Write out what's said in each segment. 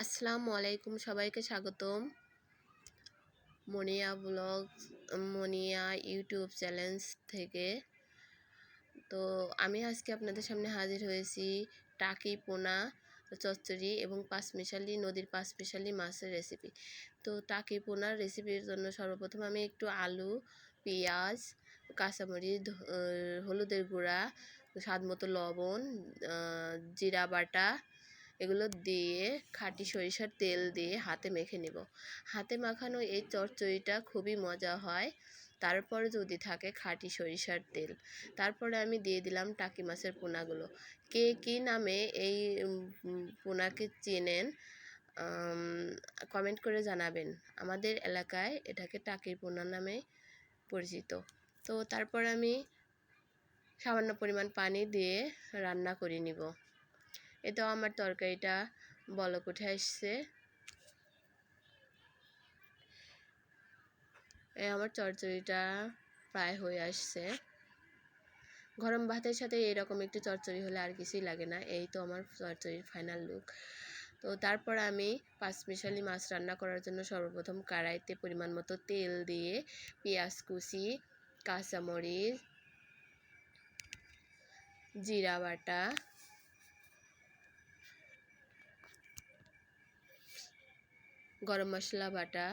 আসসালামু আলাইকুম, সবাইকে স্বাগতম মনিয়া ব্লগ, মনিয়া ইউটিউব চ্যানেল থেকে। তো আমি আজকে আপনাদের সামনে হাজির হয়েছি টাকি পোনা চচ্চড়ি এবং পাঁচমিশালি নদীর পাঁচমিশালি মাছের রেসিপি। তো টাকি পোনার রেসিপির জন্য সর্বপ্রথম আমি একটু আলু, পেঁয়াজ, কাঁচামরিচ, হলুদের গুঁড়া, স্বাদ মতো লবণ, জিরা বাটা এগুলো দিয়ে খাঁটি সরিষার তেল দিয়ে হাতে মেখে নেব। হাতে মাখানো এই চচ্চড়িটা খুবই মজা হয়, তারপরে যদি থাকে খাঁটি সরিষার তেল। তারপরে আমি দিয়ে দিলাম টাকি মাছের পোনাগুলো। কে কী নামে এই পোনাকে চেনেন কমেন্ট করে জানাবেন। আমাদের এলাকায় এটাকে টাকির পোনা নামে পরিচিত। তো তারপর আমি সামান্য পরিমাণ পানি দিয়ে রান্না করে নিব। এটাও আমার তরকারিটা বলক উঠে আসছে। আমার চচ্চড়িটা প্রায় হয়ে আসছে। গরম ভাতের সাথে এরকম একটু চচ্চড়ি হলে আর কিছুই লাগে না। এই তো আমার চচ্চড়ির ফাইনাল লুক। তো তারপর আমি পাঁচমিশালি মাছ রান্না করার জন্য সর্বপ্রথম কড়াইতে পরিমাণ মতো তেল দিয়ে পেঁয়াজ কুচি, কাঁচামরিচ, জিরা বাটা, গরম মশলা বাটা,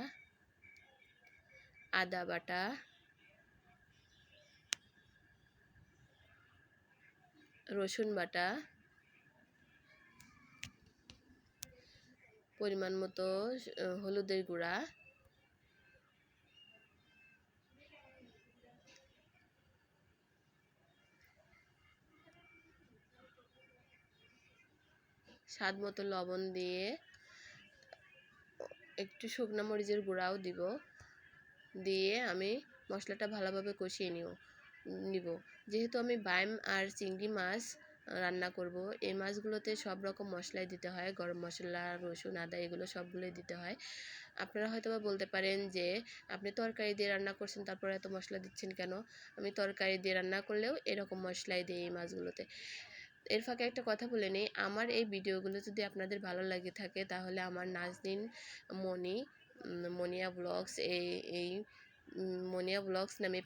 আদা বাটা, রসুন বাটা, পরিমাণ মতো হলুদের গুঁড়া, স্বাদ মতো লবণ দিয়ে একটু শুকনো মরিচের গুঁড়াও দিয়ে আমি মশলাটা ভালোভাবে কষিয়ে নিব। যেহেতু আমি বাইম আর চিংড়ি মাছ রান্না করব, এই মাছগুলোতে সব রকম মশলাই দিতে হয়। গরম মশলা, রসুন, আদা এগুলো সবগুলোই দিতে হয়। আপনারা হয়তো বা বলতে পারেন যে আপনি তরকারি দিয়ে রান্না করছেন, তারপরে এত মশলা দিচ্ছেন কেন? আমি তরকারি দিয়ে রান্না করলেও এরকম মশলাই দিই এই মাছগুলোতে। এর ফাঁকে একটা কথা বলে নিই, আমার এই ভিডিওগুলো যদি আপনাদের ভালো লাগে থাকে তাহলে আমার নাজনীন মনিয়া ব্লগস এই মনিয়া ব্লগস নামে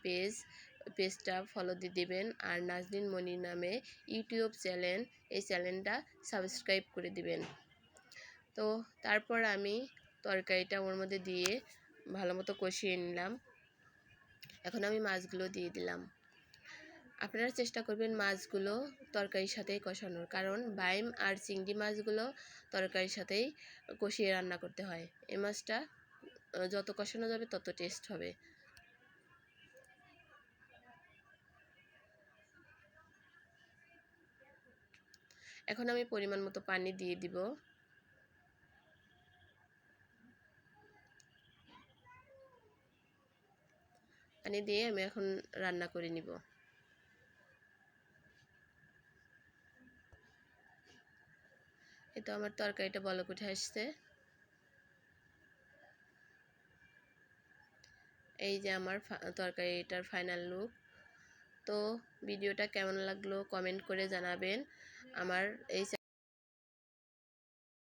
পেজটা ফলো দিয়ে দিবেন। আর নাজনীন মনি নামে ইউটিউব চ্যানেল, এই চ্যানেলটা সাবস্ক্রাইব করে দিবেন। তো তারপর আমি তরকারিটা ওর মধ্যে দিয়ে ভালো মতো কষিয়ে নিলাম। এখন আমি মাছগুলো দিয়ে দিলাম। আপনারা চেষ্টা করবেন মাছগুলো তরকারির সাথেই কষানোর, কারণ বাইম আর চিংড়ি মাছগুলো তরকারির সাথেই কষিয়ে রান্না করতে হয়। এই মাছটা যত কষানো যাবে তত টেস্ট হবে। এখন আমি পরিমাণ মতো পানি দিয়ে দিব। পানি দিয়ে আমি এখন রান্না করে নিব। এটা আমার তরকারিটা বলক উঠে আসছে। এই যে আমার তরকারিটার ফাইনাল লুক। তো ভিডিওটা কেমন লাগলো কমেন্ট করে জানাবেন। আমার এই